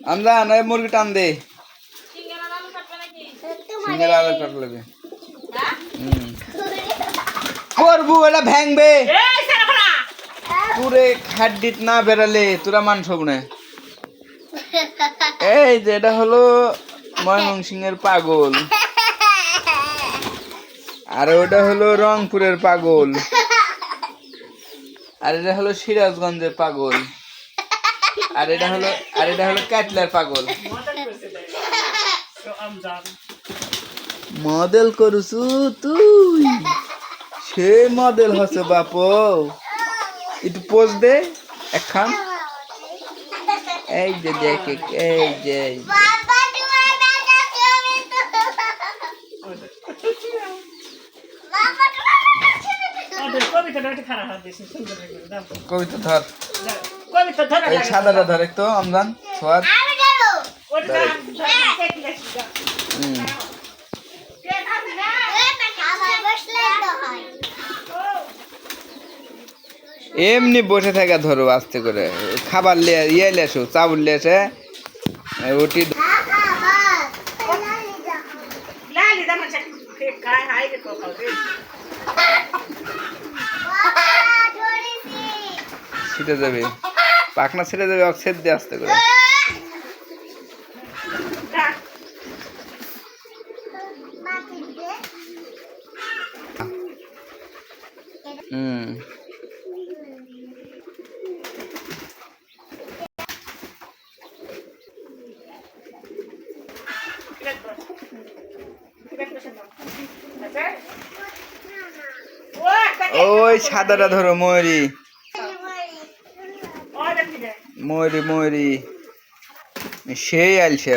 আমজান এই মুরগি টান দে সিঙ্গেল আলু কাটবে করবো এটা ভ্যাংবে পুরে খাড্ডিত না বেরালে তোরা মান সব না এই যে এটা হলো ময়মনসিংহের পাগল আর ওটা হলো রংপুরের পাগল আর এটা হলো সিরাজগঞ্জের পাগল আর এটা হলো ক্যাটলার পাগল মডেল করছু তুই সে মডেল হচ্ছে বাপ একটু পোজ দে একখান এই যে দেখে এই যে কবিতা ধর এই সাদাটা ধর একটু আমজান সোয়াদ এমনি বসে থাকা ধরো আস্তে করে খাবার ইয়ে লেসো চাউল লেসে ওটি ছিটে যাবে পাখনা ছিটে যাবে অক্সেদ দিয়ে আস্তে করে ওই সাদাটা ধরো ময়ূরী ময়ূরী ময়ূরী সেই আলছে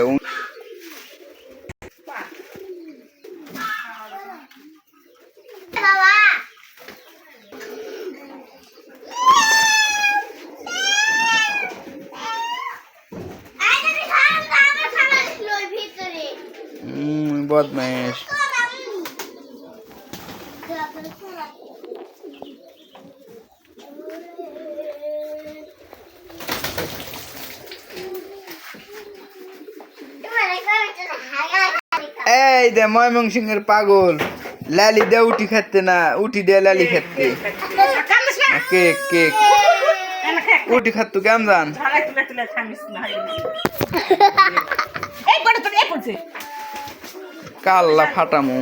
বদমাইশ এই দে ময়মনসিংহের পাগল লালি দে উঠি খেতে না উঠি দে লালি খেতে কেক কেক উঠি খাত কেমন জান কাল্লা ফাটামু